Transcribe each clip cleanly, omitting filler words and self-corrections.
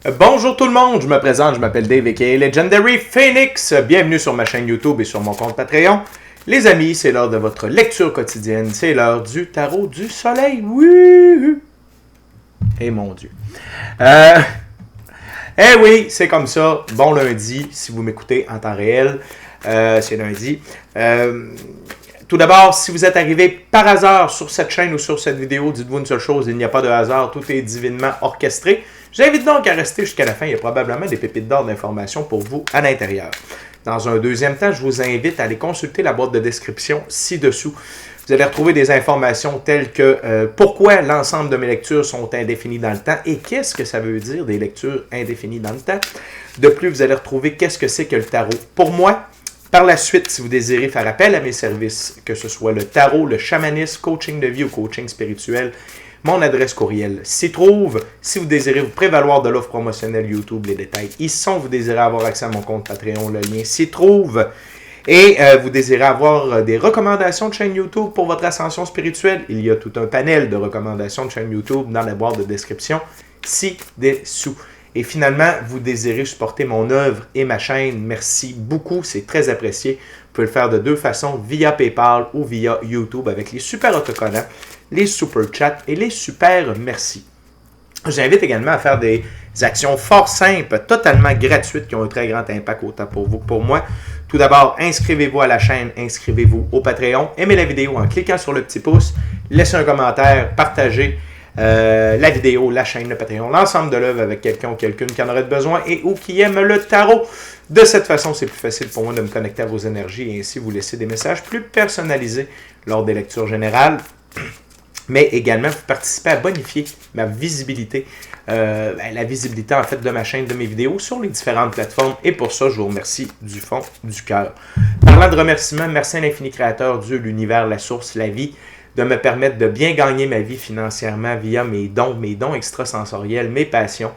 Bonjour tout le monde, je me présente, je m'appelle Dave aka Legendary Phoenix. Bienvenue sur ma chaîne YouTube et sur mon compte Patreon. Les amis, c'est l'heure de votre lecture quotidienne, c'est l'heure du tarot du soleil. Oui! Eh mon Dieu. Eh oui, c'est comme ça. Bon lundi, si vous m'écoutez en temps réel. C'est lundi. Tout d'abord, si vous êtes arrivé par hasard sur cette chaîne ou sur cette vidéo, dites-vous une seule chose, il n'y a pas de hasard, tout est divinement orchestré. J'invite donc à rester jusqu'à la fin, il y a probablement des pépites d'or d'informations pour vous à l'intérieur. Dans un deuxième temps, je vous invite à aller consulter la boîte de description ci-dessous. Vous allez retrouver des informations telles que pourquoi l'ensemble de mes lectures sont indéfinies dans le temps et qu'est-ce que ça veut dire des lectures indéfinies dans le temps. De plus, vous allez retrouver qu'est-ce que c'est que le tarot pour moi. Par la suite, si vous désirez faire appel à mes services, que ce soit le tarot, le chamanisme, coaching de vie ou coaching spirituel, mon adresse courriel s'y trouve. Si vous désirez vous prévaloir de l'offre promotionnelle YouTube, les détails y sont. Vous désirez avoir accès à mon compte Patreon, le lien s'y trouve. Et vous dessirez avoir des recommandations de chaîne YouTube pour votre ascension spirituelle, il y a tout un panel de recommandations de chaîne YouTube dans la boîte de description ci-dessous. Et finalement, vous désirez supporter mon œuvre et ma chaîne, merci beaucoup, c'est très apprécié. Vous pouvez le faire de deux façons, via PayPal ou via YouTube avec les super autocollants, les super chats et les super merci. J'invite également à faire des actions fort simples, totalement gratuites, qui ont un très grand impact autant pour vous que pour moi. Tout d'abord, inscrivez-vous à la chaîne, inscrivez-vous au Patreon, aimez la vidéo en cliquant sur le petit pouce, laissez un commentaire, partagez la vidéo, la chaîne, le Patreon, l'ensemble de l'œuvre avec quelqu'un ou quelqu'une qui en aurait besoin et ou qui aime le tarot. De cette façon, c'est plus facile pour moi de me connecter à vos énergies et ainsi vous laisser des messages plus personnalisés lors des lectures générales. Mais également, vous participez à bonifier ma visibilité, la visibilité en fait de ma chaîne, de mes vidéos sur les différentes plateformes. Et pour ça, je vous remercie du fond du cœur. Parlant de remerciements, merci à l'infini créateur, Dieu, l'univers, la source, la vie, de me permettre de bien gagner ma vie financièrement via mes dons extrasensoriels, mes passions,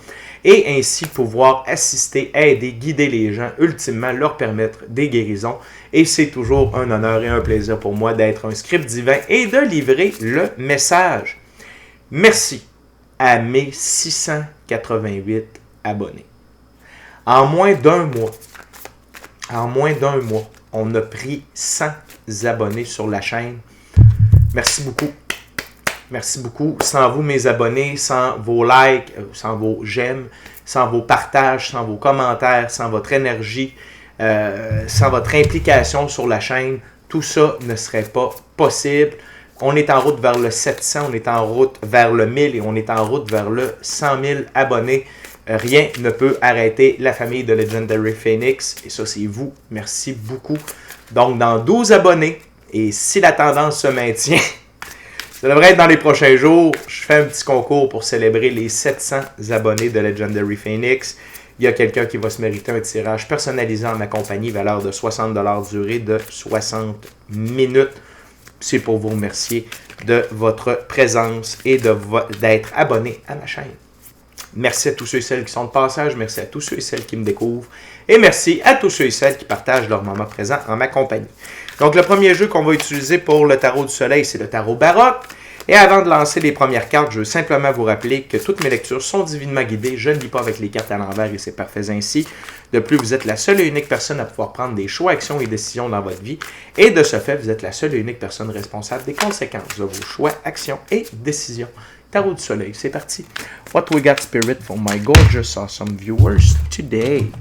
et ainsi pouvoir assister, aider, guider les gens, ultimement leur permettre des guérisons. Et c'est toujours un honneur et un plaisir pour moi d'être un script divin et de livrer le message. Merci à mes 688 abonnés. En moins d'un mois, on a pris 100 abonnés sur la chaîne. Merci beaucoup. Merci beaucoup. Sans vous, mes abonnés, sans vos likes, sans vos j'aime, sans vos partages, sans vos commentaires, sans votre énergie, sans votre implication sur la chaîne, tout ça ne serait pas possible. On est en route vers le 700, on est en route vers le 1000 et on est en route vers le 100 000 abonnés. Rien ne peut arrêter la famille de Legendary Phoenix. Et ça, c'est vous. Merci beaucoup. Donc, dans 12 abonnés, et si la tendance se maintient, ça devrait être dans les prochains jours, je fais un petit concours pour célébrer les 700 abonnés de Legendary Phoenix. Il y a quelqu'un qui va se mériter un tirage personnalisé en ma compagnie, valeur de 60 $, durée de 60 minutes. C'est pour vous remercier de votre présence et d'être abonné à ma chaîne. Merci à tous ceux et celles qui sont de passage, merci à tous ceux et celles qui me découvrent, et merci à tous ceux et celles qui partagent leur moment présent en ma compagnie. Donc, le premier jeu qu'on va utiliser pour le tarot du soleil, c'est le tarot baroque. Et avant de lancer les premières cartes, je veux simplement vous rappeler que toutes mes lectures sont divinement guidées. Je ne lis pas avec les cartes à l'envers et c'est parfait ainsi. De plus, vous êtes la seule et unique personne à pouvoir prendre des choix, actions et décisions dans votre vie. Et de ce fait, vous êtes la seule et unique personne responsable des conséquences de vos choix, actions et décisions. Tarot du soleil, c'est parti. What we got, Spirit, for my gorgeous, awesome viewers today?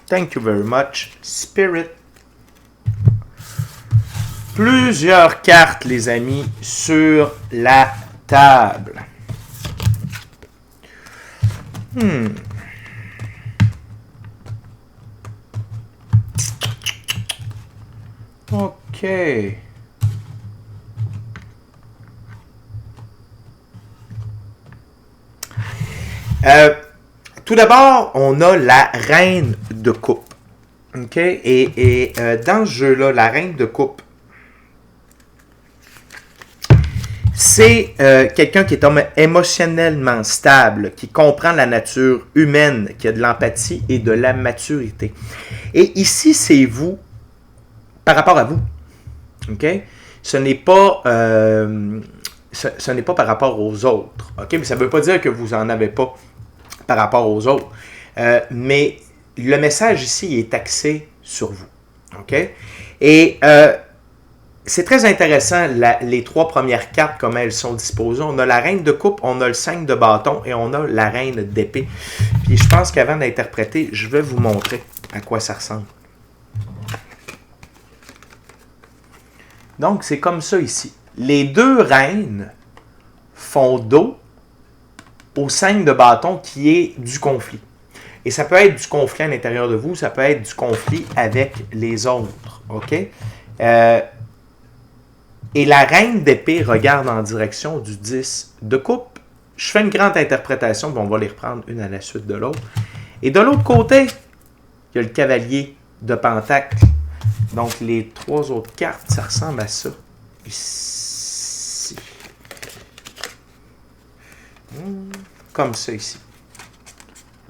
Thank you very much, Spirit. Plusieurs cartes, les amis, sur la table. OK. Tout d'abord, on a la reine de coupe. OK? Et dans ce jeu-là, la reine de coupe, c'est quelqu'un qui est émotionnellement stable, qui comprend la nature humaine, qui a de l'empathie et de la maturité. Et ici, c'est vous, par rapport à vous. OK? Ce n'est pas, ce n'est pas par rapport aux autres. OK? Mais ça ne veut pas dire que vous n'en avez pas par rapport aux autres. Mais le message ici est axé sur vous. OK? Et c'est très intéressant, les 3 premières cartes, comment elles sont disposées. On a la reine de coupe, on a le 5 de bâton et on a la reine d'épée. Puis je pense qu'avant d'interpréter, je vais vous montrer à quoi ça ressemble. Donc, c'est comme ça ici. Les 2 reines font dos au 5 de bâton qui est du conflit. Et ça peut être du conflit à l'intérieur de vous, ça peut être du conflit avec les autres. OK? Et la reine d'épée regarde en direction du 10 de coupe. Je fais une grande interprétation, puis on va les reprendre une à la suite de l'autre. Et de l'autre côté, il y a le cavalier de pentacle. Donc, les 3 autres cartes, ça ressemble à ça. Ici. Comme ça ici.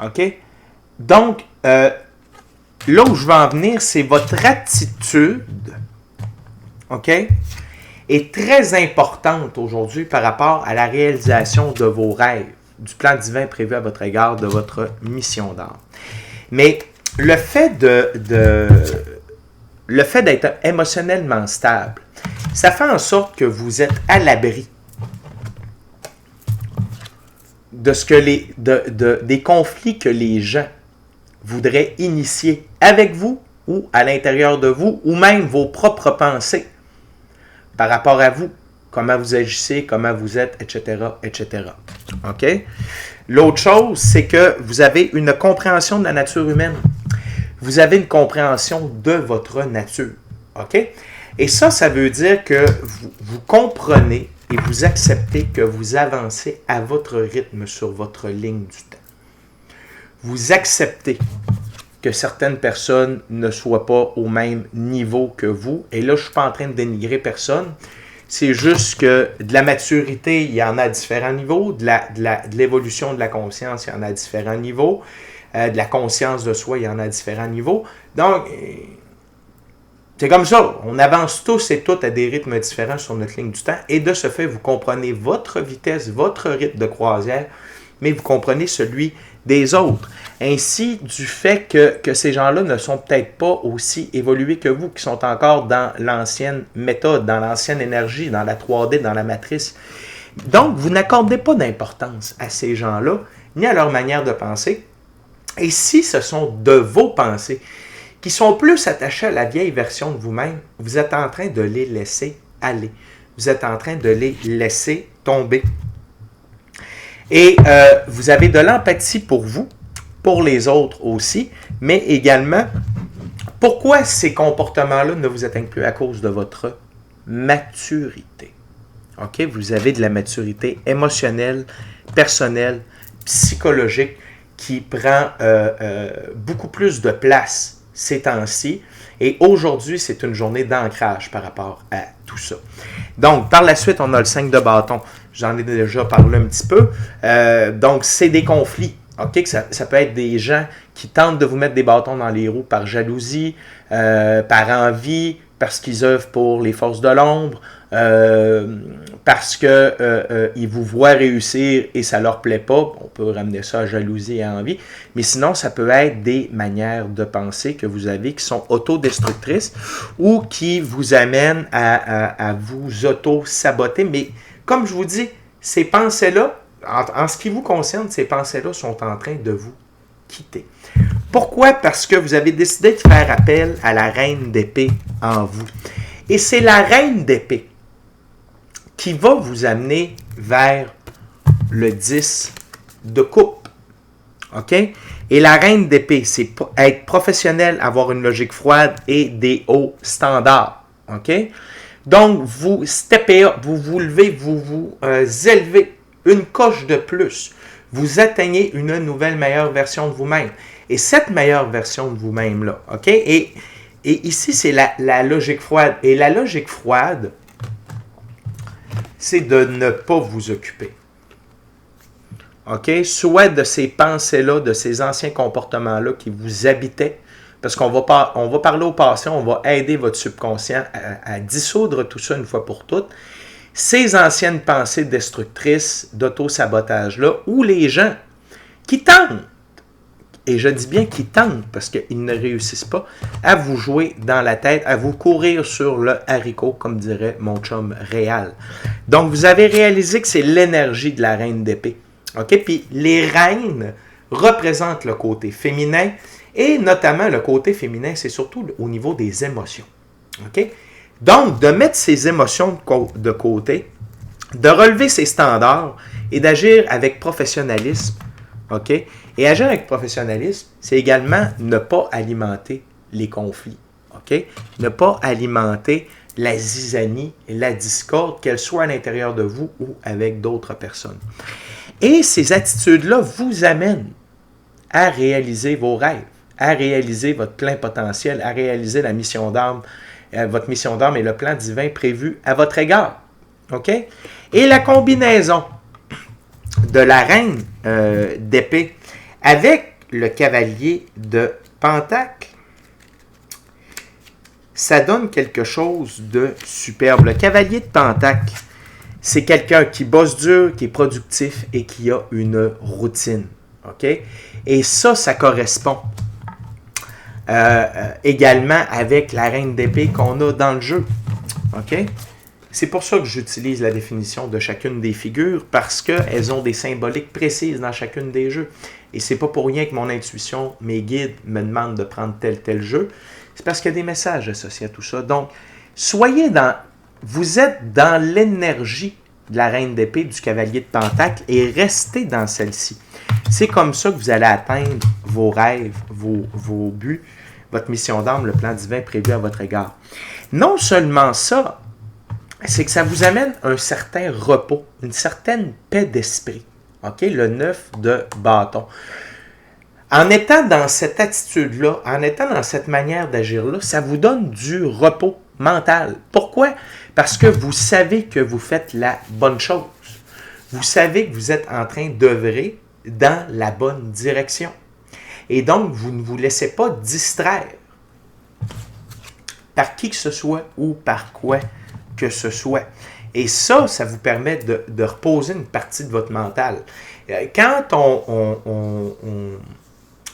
OK? Donc, là où je veux en venir, c'est votre attitude. OK? Est très importante aujourd'hui par rapport à la réalisation de vos rêves, du plan divin prévu à votre égard, de votre mission d'âme. Mais le fait d'être émotionnellement stable, ça fait en sorte que vous êtes à l'abri de ce que des conflits que les gens voudraient initier avec vous ou à l'intérieur de vous, ou même vos propres pensées par rapport à vous, comment vous agissez, comment vous êtes, etc., etc. OK? L'autre chose, c'est que vous avez une compréhension de la nature humaine. Vous avez une compréhension de votre nature. OK? Et ça veut dire que vous comprenez et vous acceptez que vous avancez à votre rythme sur votre ligne du temps. Vous acceptez que certaines personnes ne soient pas au même niveau que vous. Et là, je ne suis pas en train de dénigrer personne. C'est juste que de la maturité, il y en a à différents niveaux. De l'évolution de la conscience, il y en a à différents niveaux. De la conscience de soi, il y en a à différents niveaux. Donc, c'est comme ça. On avance tous et toutes à des rythmes différents sur notre ligne du temps. Et de ce fait, vous comprenez votre vitesse, votre rythme de croisière, mais vous comprenez celui des autres. Ainsi, du fait que ces gens-là ne sont peut-être pas aussi évolués que vous, qui sont encore dans l'ancienne méthode, dans l'ancienne énergie, dans la 3D, dans la matrice. Donc, vous n'accordez pas d'importance à ces gens-là, ni à leur manière de penser. Et si ce sont de vos pensées qui sont plus attachées à la vieille version de vous-même, vous êtes en train de les laisser aller. Vous êtes en train de les laisser tomber. Et vous avez de l'empathie pour vous, pour les autres aussi, mais également, pourquoi ces comportements-là ne vous atteignent plus à cause de votre maturité? OK? Vous avez de la maturité émotionnelle, personnelle, psychologique, qui prend beaucoup plus de place ces temps-ci. Et aujourd'hui, c'est une journée d'ancrage par rapport à tout ça. Donc, par la suite, on a le 5 de bâton. J'en ai déjà parlé un petit peu. Donc, c'est des conflits. OK? Ça peut être des gens qui tentent de vous mettre des bâtons dans les roues par jalousie, par envie, parce qu'ils œuvrent pour les forces de l'ombre, parce qu'ils vous voient réussir et ça ne leur plaît pas. On peut ramener ça à jalousie et à envie. Mais sinon, ça peut être des manières de penser que vous avez qui sont autodestructrices ou qui vous amènent à vous auto-saboter. Mais comme je vous dis, ces pensées-là, en ce qui vous concerne, ces pensées-là sont en train de vous quitter. Pourquoi? Parce que vous avez décidé de faire appel à la reine d'épée en vous. Et c'est la reine d'épée qui va vous amener vers le 10 de coupe. OK? Et la reine d'épée, c'est être professionnel, avoir une logique froide et des hauts standards. OK? Donc, vous steppez up, vous vous levez, vous élevez une coche de plus. Vous atteignez une nouvelle, meilleure version de vous-même. Et cette meilleure version de vous-même-là, OK? Et ici, c'est la logique froide. Et la logique froide, c'est de ne pas vous occuper. OK? Soit de ces pensées-là, de ces anciens comportements-là qui vous habitaient, parce qu'on va, on va parler au passé, on va aider votre subconscient à dissoudre tout ça une fois pour toutes. Ces anciennes pensées destructrices d'auto-sabotage-là, où les gens qui tentent, et je dis bien qui tentent, parce qu'ils ne réussissent pas, à vous jouer dans la tête, à vous courir sur le haricot, comme dirait mon chum Réal. Donc, vous avez réalisé que c'est l'énergie de la reine d'épée. OK? Puis, les reines représentent le côté féminin, et notamment le côté féminin, c'est surtout au niveau des émotions. OK? Donc, de mettre ses émotions de côté, de relever ses standards et d'agir avec professionnalisme. OK? Et agir avec professionnalisme, c'est également ne pas alimenter les conflits. OK? Ne pas alimenter la zizanie et la discorde, qu'elle soit à l'intérieur de vous ou avec d'autres personnes. Et ces attitudes-là vous amènent à réaliser vos rêves, à réaliser votre plein potentiel, à réaliser la mission d'âme, votre mission d'âme et le plan divin prévu à votre égard. OK? Et la combinaison de la reine d'épée avec le cavalier de Pentacle, ça donne quelque chose de superbe. Le cavalier de Pentacle, c'est quelqu'un qui bosse dur, qui est productif et qui a une routine. OK? Et ça correspond également avec la reine d'épée qu'on a dans le jeu. OK? C'est pour ça que j'utilise la définition de chacune des figures, parce qu'elles ont des symboliques précises dans chacune des jeux. Et c'est pas pour rien que mon intuition, mes guides me demandent de prendre tel jeu. C'est parce qu'il y a des messages associés à tout ça. Donc, vous êtes dans l'énergie de la reine d'épée, du cavalier de Pentacle, et restez dans celle-ci. C'est comme ça que vous allez atteindre vos rêves, vos buts, votre mission d'âme, le plan divin prévu à votre égard. Non seulement ça, c'est que ça vous amène un certain repos, une certaine paix d'esprit. OK? Le 9 de bâton. En étant dans cette attitude-là, en étant dans cette manière d'agir-là, ça vous donne du repos mental. Pourquoi? Parce que vous savez que vous faites la bonne chose. Vous savez que vous êtes en train d'œuvrer dans la bonne direction. Et donc, vous ne vous laissez pas distraire par qui que ce soit ou par quoi que ce soit. Et ça vous permet de reposer une partie de votre mental. Quand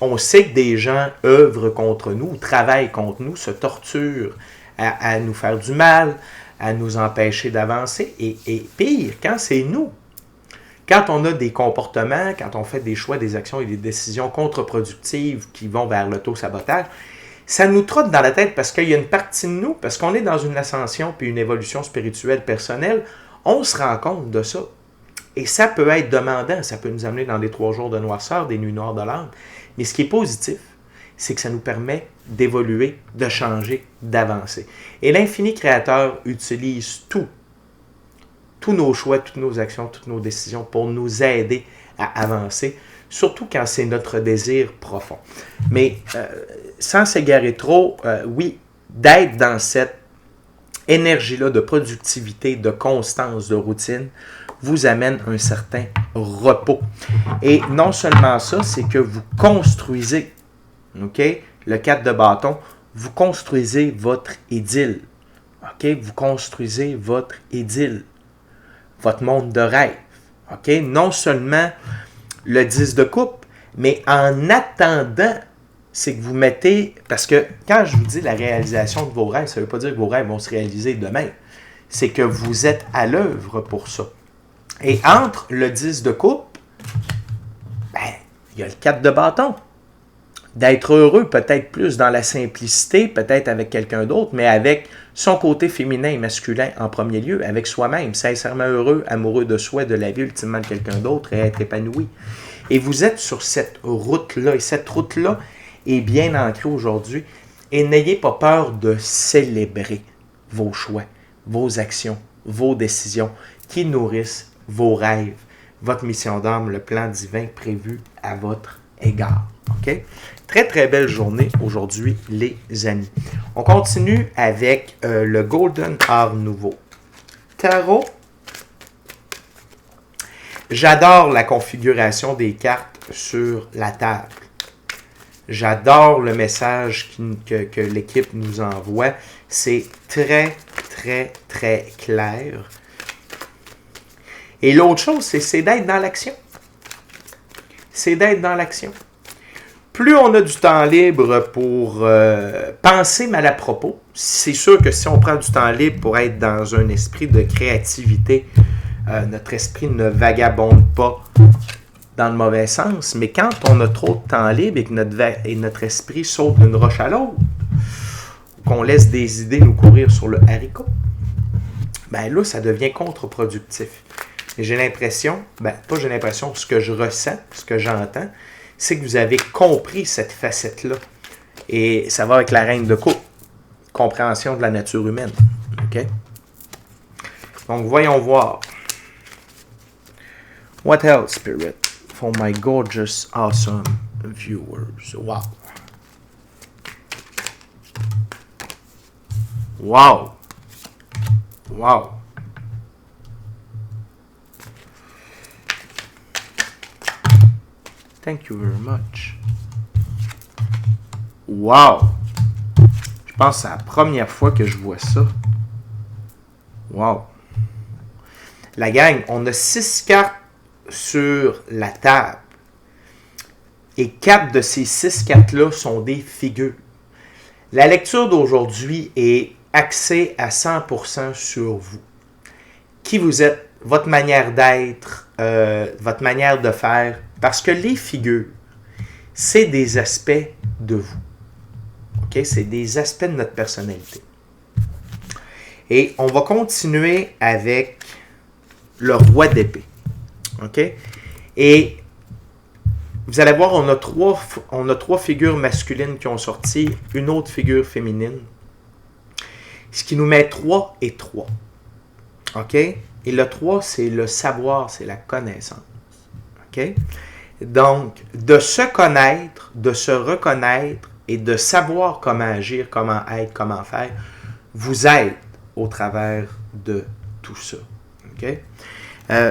on sait que des gens œuvrent contre nous, travaillent contre nous, se torturent à nous faire du mal, à nous empêcher d'avancer, et pire, quand c'est nous, quand on a des comportements, quand on fait des choix, des actions et des décisions contre-productives qui vont vers l'auto-sabotage, ça nous trotte dans la tête parce qu'il y a une partie de nous, parce qu'on est dans une ascension puis une évolution spirituelle personnelle, on se rend compte de ça. Et ça peut être demandant, ça peut nous amener dans des 3 jours de noirceur, des nuits noires de l'âme. Mais ce qui est positif, c'est que ça nous permet d'évoluer, de changer, d'avancer. Et l'infini créateur utilise tous nos choix, toutes nos actions, toutes nos décisions pour nous aider à avancer, surtout quand c'est notre désir profond. Mais sans s'égarer trop, oui, d'être dans cette énergie-là de productivité, de constance, de routine, vous amène un certain repos. Et non seulement ça, c'est que vous construisez, OK, le 4 de bâton, vous construisez votre idylle. OK, vous construisez votre idylle, votre monde de rêve. OK, non seulement le 10 de coupe, mais en attendant, c'est que vous mettez, parce que quand je vous dis la réalisation de vos rêves, ça ne veut pas dire que vos rêves vont se réaliser demain. C'est que vous êtes à l'œuvre pour ça. Et entre le 10 de coupe, il y a le 4 de bâton. D'être heureux, peut-être plus dans la simplicité, peut-être avec quelqu'un d'autre, mais avec son côté féminin et masculin en premier lieu, avec soi-même, sincèrement heureux, amoureux de soi, de la vie, ultimement de quelqu'un d'autre, et être épanoui. Et vous êtes sur cette route-là, et cette route-là est bien ancrée aujourd'hui, et n'ayez pas peur de célébrer vos choix, vos actions, vos décisions qui nourrissent vos rêves, votre mission d'âme, le plan divin prévu à votre égard. OK? Très, très belle journée aujourd'hui, les amis. On continue avec le Golden Art Nouveau. Tarot. J'adore la configuration des cartes sur la table. J'adore le message que l'équipe nous envoie. C'est très, très, très clair. Et l'autre chose, c'est d'être dans l'action. C'est d'être dans l'action. Plus on a du temps libre pour penser mal à propos, c'est sûr que si on prend du temps libre pour être dans un esprit de créativité, notre esprit ne vagabonde pas dans le mauvais sens, mais quand on a trop de temps libre et que notre esprit saute d'une roche à l'autre, qu'on laisse des idées nous courir sur le haricot, ben là, ça devient contre-productif. Et j'ai l'impression, ce que je ressens, ce que j'entends, c'est que vous avez compris cette facette-là. Et ça va avec la reine de coupe. Compréhension de la nature humaine. OK? Donc, voyons voir. What else, Spirit? For my gorgeous, awesome viewers. Wow. Wow. Wow. Thank you very much. Wow. Je pense que c'est la première fois que je vois ça. Wow. La gang, on a 6 cartes sur la table. Et 4 de ces 6 cartes-là sont des figures. La lecture d'aujourd'hui est axée à 100% sur vous. Qui vous êtes, votre manière d'être, votre manière de faire. Parce que les figures, c'est des aspects de vous. OK? C'est des aspects de notre personnalité. Et on va continuer avec le roi d'épée. OK? Et vous allez voir, on a trois figures masculines qui ont sorti, une autre figure féminine. Ce qui nous met 3 et 3. OK? Et le 3, c'est le savoir, c'est la connaissance. OK? Donc, de se connaître, de se reconnaître et de savoir comment agir, comment être, comment faire, vous aide au travers de tout ça. OK?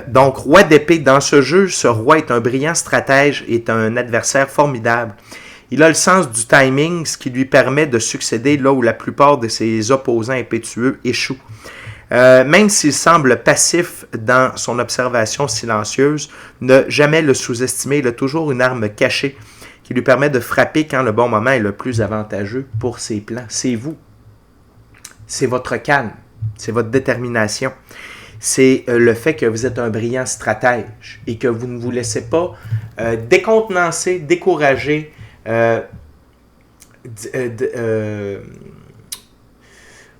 Donc, roi d'épée, dans ce jeu, ce roi est un brillant stratège et est un adversaire formidable. Il a le sens du timing, ce qui lui permet de succéder là où la plupart de ses opposants impétueux échouent. Même s'il semble passif dans son observation silencieuse, ne jamais le sous-estimer, il a toujours une arme cachée qui lui permet de frapper quand le bon moment est le plus avantageux pour ses plans. C'est vous. C'est votre calme. C'est votre détermination. C'est le fait que vous êtes un brillant stratège et que vous ne vous laissez pas décontenancer, décourager,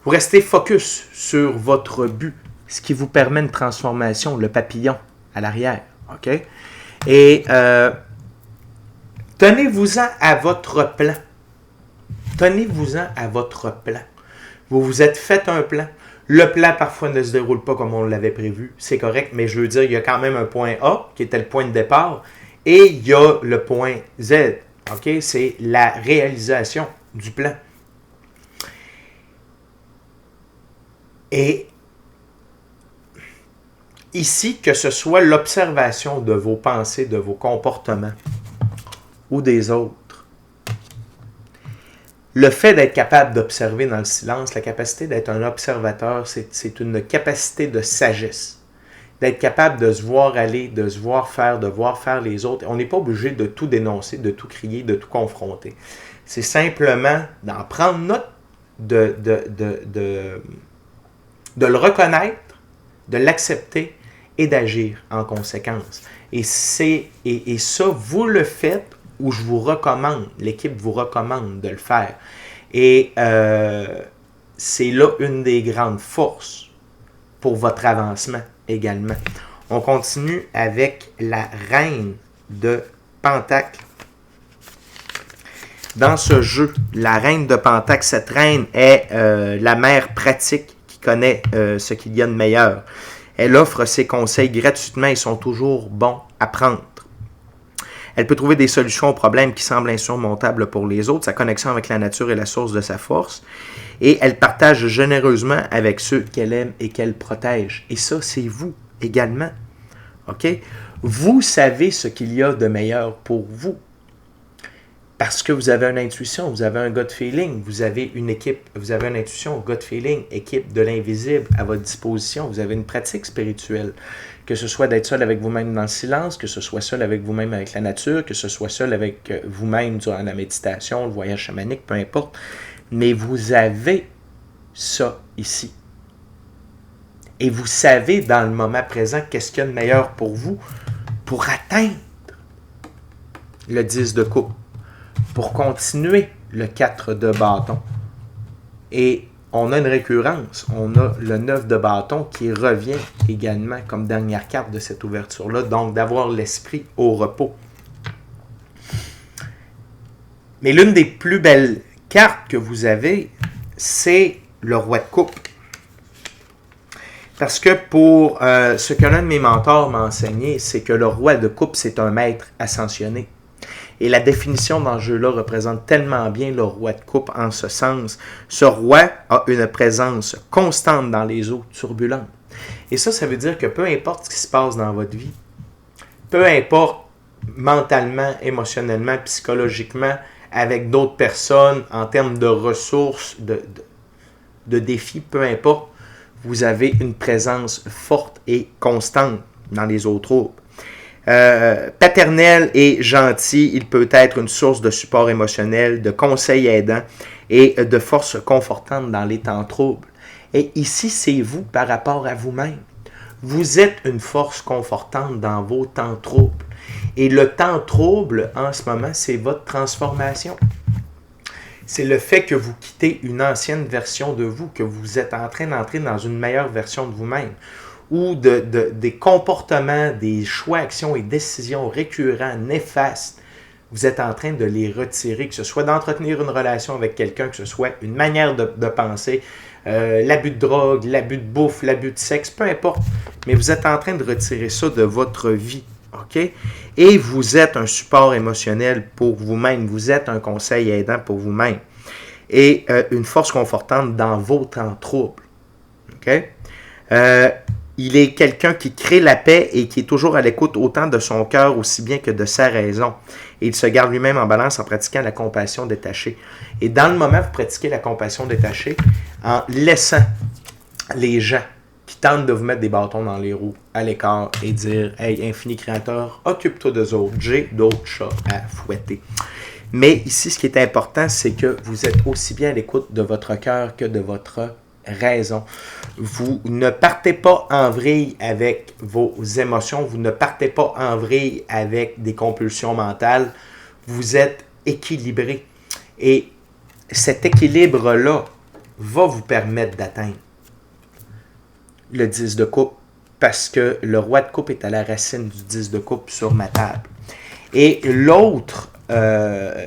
vous restez focus sur votre but, ce qui vous permet une transformation, le papillon à l'arrière. OK? Et tenez-vous-en à votre plan. Tenez-vous-en à votre plan. Vous vous êtes fait un plan. Le plan, parfois, ne se déroule pas comme on l'avait prévu. C'est correct, mais je veux dire, il y a quand même un point A, qui était le point de départ, et il y a le point Z. OK? C'est la réalisation du plan. Et ici, que ce soit l'observation de vos pensées, de vos comportements ou des autres, le fait d'être capable d'observer dans le silence, la capacité d'être un observateur, c'est une capacité de sagesse. D'être capable de se voir aller, de se voir faire, de voir faire les autres. On n'est pas obligé de tout dénoncer, de tout crier, de tout confronter. C'est simplement d'en prendre note, de le reconnaître, de l'accepter et d'agir en conséquence. Et ça, vous le faites ou je vous recommande, l'équipe vous recommande de le faire. Et c'est là une des grandes forces pour votre avancement également. On continue avec la reine de Pentacle. Dans ce jeu, la reine de Pentacle, cette reine est la mère pratique qui connaît ce qu'il y a de meilleur. Elle offre ses conseils gratuitement et sont toujours bons à prendre. Elle peut trouver des solutions aux problèmes qui semblent insurmontables pour les autres, sa connexion avec la nature est la source de sa force, et elle partage généreusement avec ceux qu'elle aime et qu'elle protège. Et ça, c'est vous également. OK? Vous savez ce qu'il y a de meilleur pour vous. Parce que vous avez une intuition, vous avez un gut feeling, vous avez une équipe, vous avez une intuition, gut feeling, équipe de l'invisible à votre disposition, vous avez une pratique spirituelle. Que ce soit d'être seul avec vous-même dans le silence, que ce soit seul avec vous-même avec la nature, que ce soit seul avec vous-même durant la méditation, le voyage chamanique, peu importe. Mais vous avez ça ici. Et vous savez dans le moment présent qu'est-ce qu'il y a de meilleur pour vous pour atteindre le 10 de coupe, pour continuer le 4 de bâton. Et on a une récurrence, on a le 9 de bâton qui revient également comme dernière carte de cette ouverture-là, donc d'avoir l'esprit au repos. Mais l'une des plus belles cartes que vous avez, c'est le roi de coupe. Parce que pour ce que l'un de mes mentors m'a enseigné, c'est que le roi de coupe, c'est un maître ascensionné. Et la définition dans ce jeu-là représente tellement bien le roi de coupe en ce sens. Ce roi a une présence constante dans les eaux turbulentes. Et ça veut dire que peu importe ce qui se passe dans votre vie, peu importe mentalement, émotionnellement, psychologiquement, avec d'autres personnes, en termes de ressources, de défis, peu importe, vous avez une présence forte et constante dans les eaux troubles. Paternel et gentil, il peut être une source de support émotionnel, de conseils aidants et de force confortante dans les temps troubles. Et ici, c'est vous par rapport à vous-même. Vous êtes une force confortante dans vos temps troubles. Et le temps trouble, en ce moment, c'est votre transformation. C'est le fait que vous quittez une ancienne version de vous, que vous êtes en train d'entrer dans une meilleure version de vous-même, ou des comportements, des choix, actions et décisions récurrents, néfastes, vous êtes en train de les retirer, que ce soit d'entretenir une relation avec quelqu'un, que ce soit une manière de penser, l'abus de drogue, l'abus de bouffe, l'abus de sexe, peu importe, mais vous êtes en train de retirer ça de votre vie. OK? Et vous êtes un support émotionnel pour vous-même. Vous êtes un conseil aidant pour vous-même. Et une force confortante dans vos temps troubles. OK? Il est quelqu'un qui crée la paix et qui est toujours à l'écoute autant de son cœur aussi bien que de sa raison. Et il se garde lui-même en balance en pratiquant la compassion détachée. Et dans le moment où vous pratiquez la compassion détachée, en laissant les gens qui tentent de vous mettre des bâtons dans les roues à l'écart et dire « Hey, infini créateur, occupe-toi d'eux autres, j'ai d'autres chats à fouetter. » Mais ici, ce qui est important, c'est que vous êtes aussi bien à l'écoute de votre cœur que de votre raison. Vous ne partez pas en vrille avec vos émotions, vous ne partez pas en vrille avec des compulsions mentales, vous êtes équilibré. Et cet équilibre-là va vous permettre d'atteindre le 10 de coupe, parce que le roi de coupe est à la racine du 10 de coupe sur ma table. Et l'autre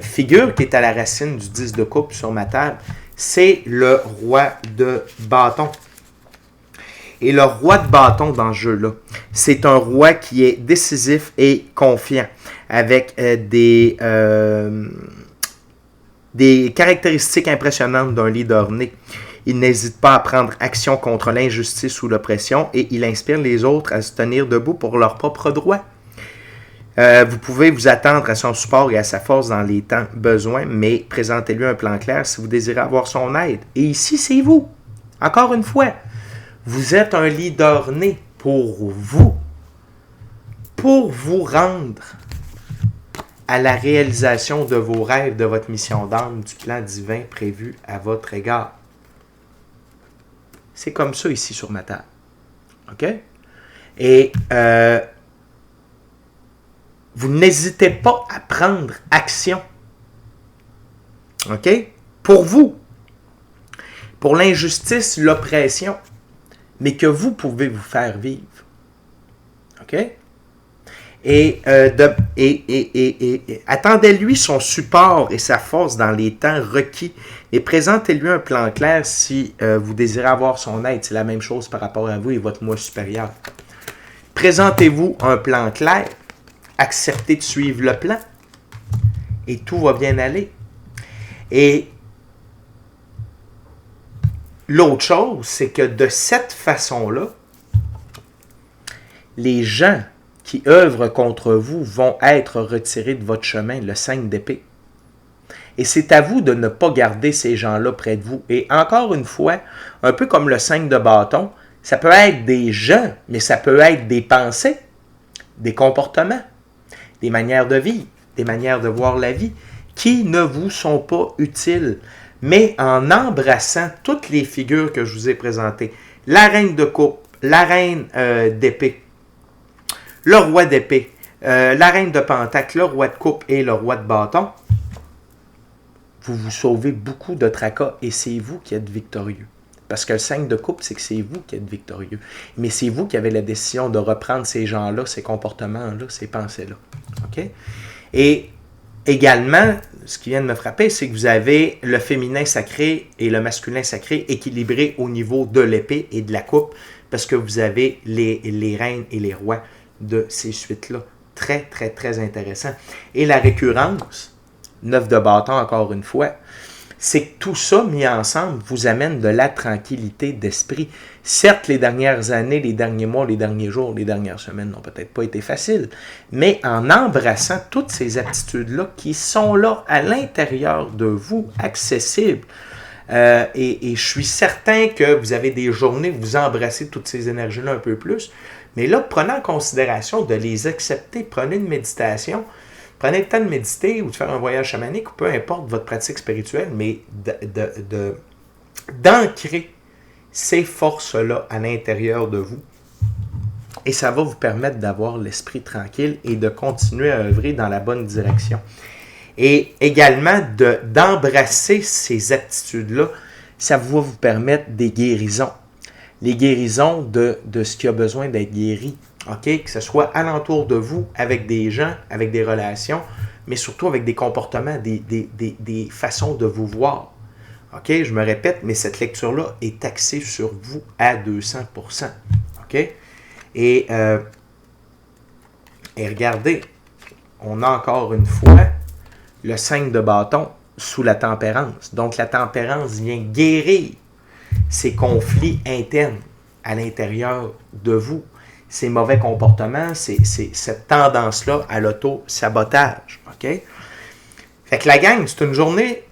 figure qui est à la racine du 10 de coupe sur ma table, c'est le roi de bâton. Et le roi de bâton dans ce jeu-là, c'est un roi qui est décisif et confiant, avec des caractéristiques impressionnantes d'un leader né. Il n'hésite pas à prendre action contre l'injustice ou l'oppression et il inspire les autres à se tenir debout pour leurs propres droits. Vous pouvez vous attendre à son support et à sa force dans les temps besoins, mais présentez-lui un plan clair si vous désirez avoir son aide. Et ici, c'est vous. Encore une fois, vous êtes un leader né pour vous rendre à la réalisation de vos rêves, de votre mission d'âme, du plan divin prévu à votre égard. C'est comme ça ici sur ma table. OK? Et vous n'hésitez pas à prendre action. OK? Pour vous. Pour l'injustice, l'oppression. Mais que vous pouvez vous faire vivre. OK? Et attendez-lui son support et sa force dans les temps requis. Et présentez-lui un plan clair si vous désirez avoir son aide. C'est la même chose par rapport à vous et votre moi supérieur. Présentez-vous un plan clair. Acceptez de suivre le plan. Et tout va bien aller. Et l'autre chose, c'est que de cette façon-là, les gens qui œuvrent contre vous vont être retirés de votre chemin, le 5 d'épée. Et c'est à vous de ne pas garder ces gens-là près de vous. Et encore une fois, un peu comme le 5 de bâton, ça peut être des gens, mais ça peut être des pensées, des comportements, des manières de vivre, des manières de voir la vie, qui ne vous sont pas utiles. Mais en embrassant toutes les figures que je vous ai présentées, la reine de coupe, la reine d'épée, le roi d'épée, la reine de pentacle, le roi de coupe et le roi de bâton, vous vous sauvez beaucoup de tracas et c'est vous qui êtes victorieux. Parce que le 5 de coupe, c'est que c'est vous qui êtes victorieux. Mais c'est vous qui avez la décision de reprendre ces gens-là, ces comportements-là, ces pensées-là. OK? Et également, ce qui vient de me frapper, c'est que vous avez le féminin sacré et le masculin sacré équilibrés au niveau de l'épée et de la coupe, parce que vous avez les reines et les rois de ces suites-là. Très, très, très intéressant. Et la récurrence, 9 de bâton encore une fois, c'est que tout ça mis ensemble vous amène de la tranquillité d'esprit. Certes, les dernières années, les derniers mois, les derniers jours, les dernières semaines n'ont peut-être pas été faciles, mais en embrassant toutes ces aptitudes-là qui sont là à l'intérieur de vous, accessibles, et je suis certain que vous avez des journées où vous embrassez toutes ces énergies-là un peu plus, mais là, prenez en considération de les accepter, prenez une méditation. Prenez le temps de méditer ou de faire un voyage chamanique ou peu importe votre pratique spirituelle, mais d'ancrer ces forces-là à l'intérieur de vous. Et ça va vous permettre d'avoir l'esprit tranquille et de continuer à œuvrer dans la bonne direction. Et également d'embrasser ces aptitudes-là, ça va vous permettre des guérisons. Les guérisons de ce qui a besoin d'être guéri. Okay? Que ce soit alentour de vous, avec des gens, avec des relations, mais surtout avec des comportements, des façons de vous voir. Okay? Je me répète, mais cette lecture-là est axée sur vous à 200%. Okay? Et regardez, on a encore une fois le 5 de bâton sous la tempérance. Donc la tempérance vient guérir ces conflits internes à l'intérieur de vous. Ces mauvais comportements, c'est cette tendance-là à l'auto-sabotage. OK? Fait que la gang, c'est une journée,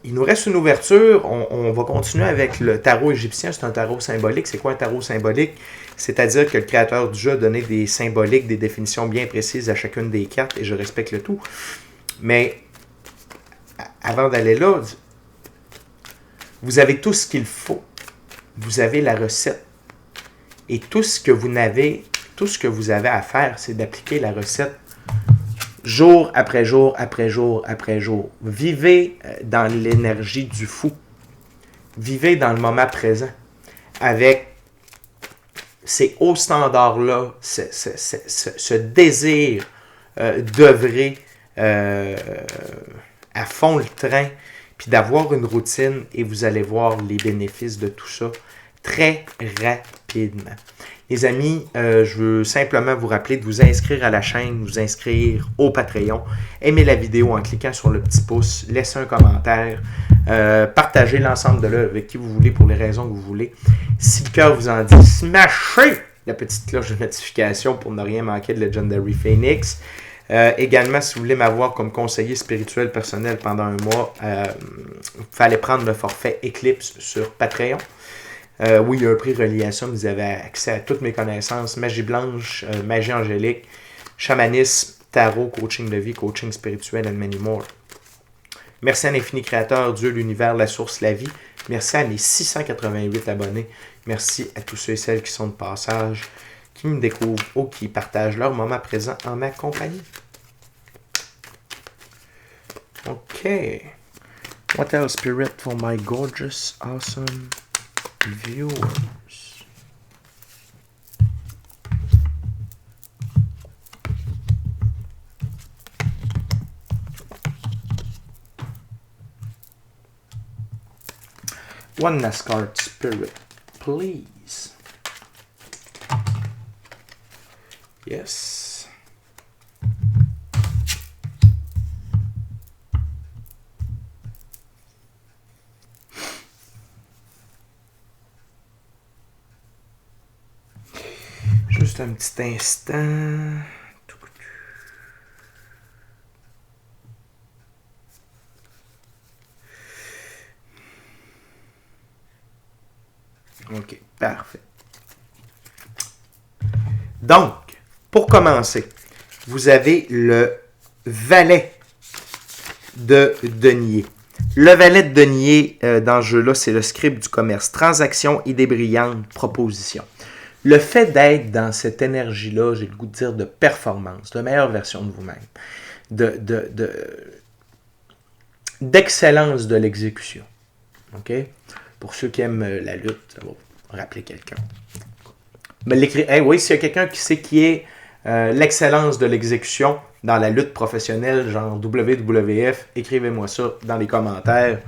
il nous reste une ouverture, on va continuer avec le tarot égyptien, c'est un tarot symbolique. C'est quoi un tarot symbolique? C'est-à-dire que le créateur du jeu a donné des symboliques, des définitions bien précises à chacune des cartes, et je respecte le tout. Mais avant d'aller là, vous avez tout ce qu'il faut. Vous avez la recette. Et tout ce que vous avez à faire, c'est d'appliquer la recette jour après jour, après jour, après jour. Vivez dans l'énergie du fou. Vivez dans le moment présent. Avec ces hauts standards-là, ce désir d'œuvrer à fond le train, puis d'avoir une routine, et vous allez voir les bénéfices de tout ça très rapidement. Les amis, je veux simplement vous rappeler de vous inscrire à la chaîne, vous inscrire au Patreon, aimer la vidéo en cliquant sur le petit pouce, laisser un commentaire, partager l'ensemble de l'œuvre avec qui vous voulez pour les raisons que vous voulez. Si le cœur vous en dit, smashez la petite cloche de notification pour ne rien manquer de Legendary Phoenix. Également, si vous voulez m'avoir comme conseiller spirituel personnel pendant un mois, il fallait prendre le forfait Eclipse sur Patreon. Oui, il y a un prix relié à ça, mais vous avez accès à toutes mes connaissances, magie blanche, magie angélique, chamanisme, tarot, coaching de vie, coaching spirituel and many more. Merci à l'infini créateur, Dieu, l'univers, la source, la vie. Merci à mes 688 abonnés. Merci à tous ceux et celles qui sont de passage, qui me découvrent ou qui partagent leur moment présent en ma compagnie. OK. What else, Spirit, for my gorgeous, awesome viewers? One NASCAR Spirit, please. Yes. Juste un petit instant. Parfait. Donc, pour commencer, vous avez le valet de denier. Le valet de denier dans ce jeu-là, c'est le script du commerce. Transaction, idée brillante, proposition. Le fait d'être dans cette énergie-là, j'ai le goût de dire de performance, de meilleure version de vous-même, d'excellence de l'exécution. OK? Pour ceux qui aiment la lutte, ça va rappeler quelqu'un. Mais oui, s'il y a quelqu'un qui sait qui est l'excellence de l'exécution dans la lutte professionnelle, genre WWF, écrivez-moi ça dans les commentaires.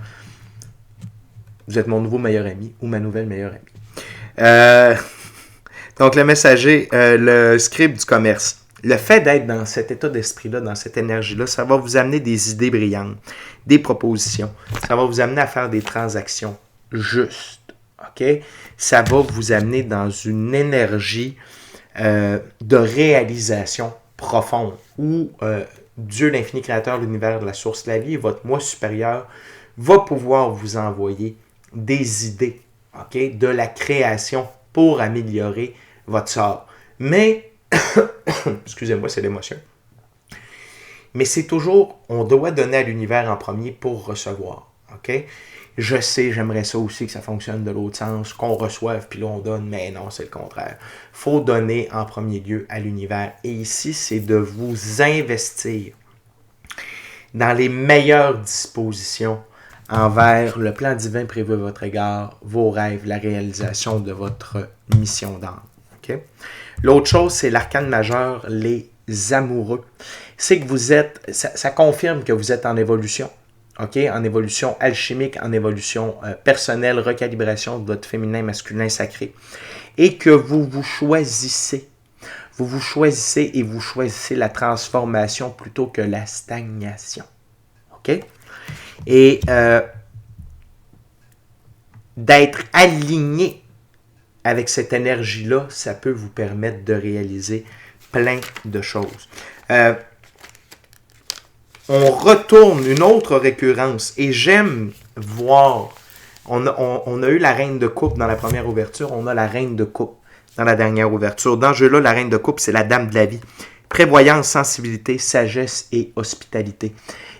Vous êtes mon nouveau meilleur ami ou ma nouvelle meilleure amie. Donc, le messager, le script du commerce. Le fait d'être dans cet état d'esprit-là, dans cette énergie-là, ça va vous amener des idées brillantes, des propositions. Ça va vous amener à faire des transactions justes. OK? Ça va vous amener dans une énergie de réalisation profonde où Dieu, l'infini créateur de l'univers, de la source de la vie, votre moi supérieur, va pouvoir vous envoyer des idées, OK, de la création pour améliorer votre sort. Mais, excusez-moi, c'est l'émotion. Mais c'est toujours, on doit donner à l'univers en premier pour recevoir, OK? Je sais, j'aimerais ça aussi que ça fonctionne de l'autre sens, qu'on reçoive, puis là on donne, mais non, c'est le contraire. Il faut donner en premier lieu à l'univers. Et ici, c'est de vous investir dans les meilleures dispositions envers le plan divin prévu à votre égard, vos rêves, la réalisation de votre mission d'âme. Okay? L'autre chose, c'est l'arcane majeur, les amoureux. C'est que vous êtes, ça confirme que vous êtes en évolution. Okay? En évolution alchimique, en évolution personnelle, recalibration de votre féminin, masculin sacré. Et que vous vous choisissez. Vous vous choisissez et vous choisissez la transformation plutôt que la stagnation. OK? Et d'être aligné avec cette énergie-là, ça peut vous permettre de réaliser plein de choses. On retourne une autre récurrence et j'aime voir, on a eu la reine de coupe dans la première ouverture, on a la reine de coupe dans la dernière ouverture. Dans ce jeu-là, la reine de coupe, c'est la dame de la vie. Prévoyance, sensibilité, sagesse et hospitalité.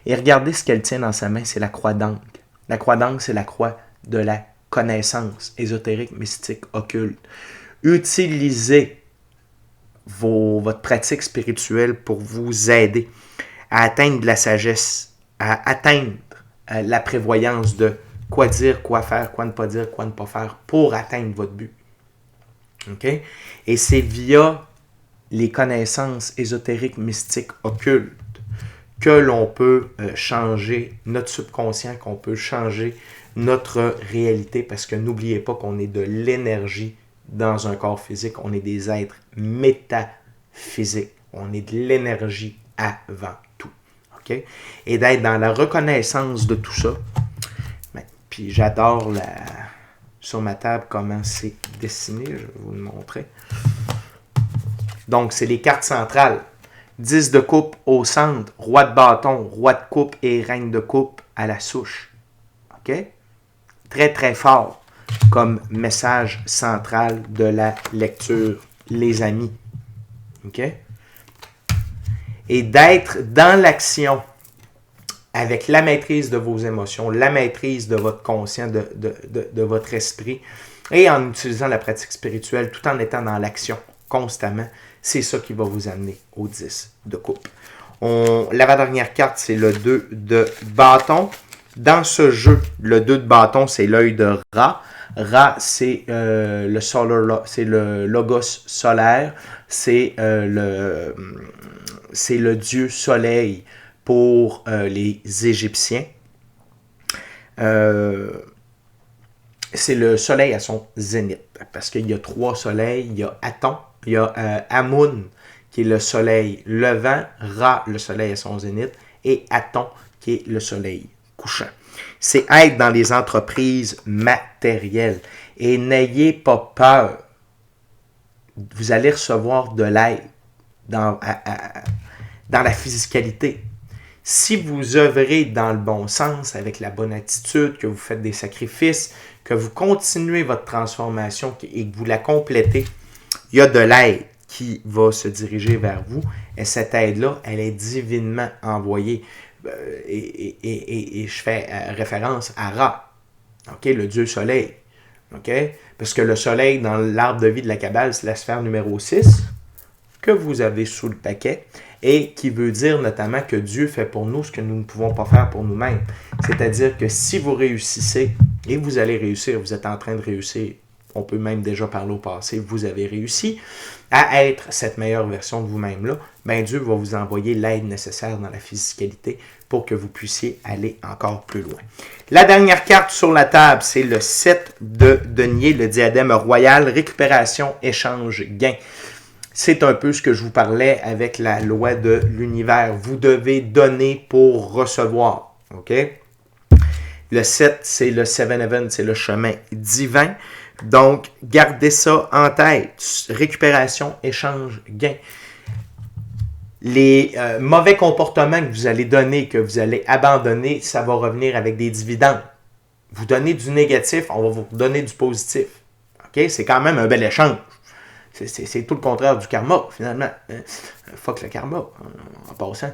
Et regardez ce qu'elle tient dans sa main, c'est la croix d'Ankh. La croix d'Ankh, c'est la croix de la connaissance ésotérique, mystique, occulte. Utilisez votre pratique spirituelle pour vous aider à atteindre de la sagesse, à atteindre la prévoyance de quoi dire, quoi faire, quoi ne pas dire, quoi ne pas faire pour atteindre votre but. Okay? Et c'est via les connaissances ésotériques, mystiques, occultes que l'on peut changer notre subconscient, qu'on peut changer notre réalité, parce que n'oubliez pas qu'on est de l'énergie dans un corps physique, on est des êtres métaphysiques, on est de l'énergie avant tout. Okay? Et d'être dans la reconnaissance de tout ça, puis j'adore sur ma table comment c'est dessiné, je vais vous le montrer. Donc, c'est les cartes centrales. 10 de coupe au centre, roi de bâton, roi de coupe et reine de coupe à la souche. OK? Très, très fort comme message central de la lecture, les amis. OK? Et d'être dans l'action avec la maîtrise de vos émotions, la maîtrise de votre conscient, de votre esprit, et en utilisant la pratique spirituelle tout en étant dans l'action constamment, c'est ça qui va vous amener au 10 de coupe. L'avant-dernière carte, c'est le 2 de bâton. Dans ce jeu, le 2 de bâton, c'est l'œil de Ra. Ra, c'est le logos solaire, c'est le dieu soleil pour les Égyptiens. C'est le soleil à son zénith, parce qu'il y a 3 soleils, il y a Aton, il y a Amun, qui est le soleil levant, Ra, le soleil à son zénith, et Aton, qui est le soleil couchant. C'est être dans les entreprises matérielles. Et n'ayez pas peur. Vous allez recevoir de l'aide dans la physicalité. Si vous œuvrez dans le bon sens, avec la bonne attitude, que vous faites des sacrifices, que vous continuez votre transformation et que vous la complétez, il y a de l'aide qui va se diriger vers vous. Et cette aide-là, elle est divinement envoyée. Et je fais référence à Ra, okay, le dieu soleil. Okay? Parce que le soleil, dans l'arbre de vie de la Kabbale, c'est la sphère numéro 6 que vous avez sous le paquet et qui veut dire notamment que Dieu fait pour nous ce que nous ne pouvons pas faire pour nous-mêmes. C'est-à-dire que si vous réussissez, et vous allez réussir, vous êtes en train de réussir, on peut même déjà parler au passé, vous avez réussi à être cette meilleure version de vous-même-là, ben Dieu va vous envoyer l'aide nécessaire dans la physicalité pour que vous puissiez aller encore plus loin. La dernière carte sur la table, c'est le 7 de denier, le diadème royal, récupération, échange, gain. C'est un peu ce que je vous parlais avec la loi de l'univers. Vous devez donner pour recevoir. OK? Le 7, c'est le 7-Heaven, c'est le chemin divin. Donc, gardez ça en tête. Récupération, échange, gain. Les mauvais comportements que vous allez donner, que vous allez abandonner, ça va revenir avec des dividendes. Vous donnez du négatif, on va vous donner du positif. OK? C'est quand même un bel échange. C'est tout le contraire du karma, finalement. Fuck le karma, en passant.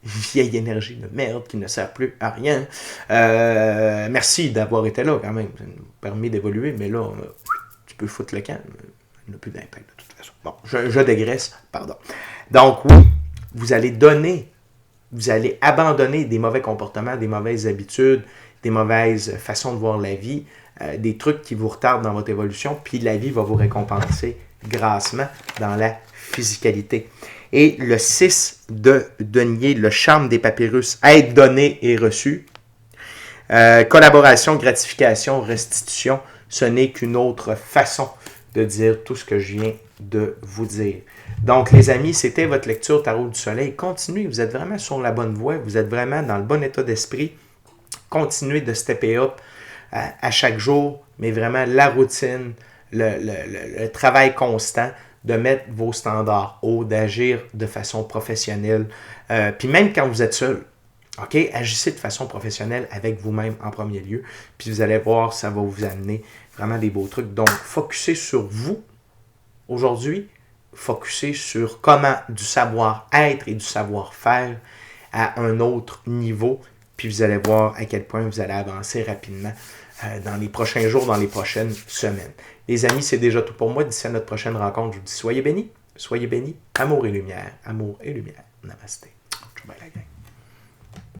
Vieille énergie de merde qui ne sert plus à rien. Merci d'avoir été là, quand même. Ça nous permet d'évoluer, mais là, tu peux foutre le camp. Il n'a plus d'impact, de toute façon. Bon, je dégraisse, pardon. Donc, oui, vous allez donner, vous allez abandonner des mauvais comportements, des mauvaises habitudes, des mauvaises façons de voir la vie, des trucs qui vous retardent dans votre évolution, puis la vie va vous récompenser grassement dans la physicalité. Et le 6 de denier, le charme des papyrus, aide donnée et reçue. Collaboration, gratification, restitution, ce n'est qu'une autre façon de dire tout ce que je viens de vous dire. Donc, les amis, c'était votre lecture Tarot du Soleil. Continuez, vous êtes vraiment sur la bonne voie, vous êtes vraiment dans le bon état d'esprit. Continuez de stepper up à chaque jour, mais vraiment la routine, le travail constant, de mettre vos standards hauts, d'agir de façon professionnelle. Puis même quand vous êtes seul, OK, agissez de façon professionnelle avec vous-même en premier lieu. Puis vous allez voir, ça va vous amener vraiment des beaux trucs. Donc, focussez sur vous aujourd'hui. Focussez sur comment du savoir-être et du savoir-faire à un autre niveau. Puis vous allez voir à quel point vous allez avancer rapidement dans les prochains jours, dans les prochaines semaines. Les amis, c'est déjà tout pour moi. D'ici à notre prochaine rencontre, je vous dis soyez bénis, amour et lumière, amour et lumière. Namasté. Ciao, bye la gang.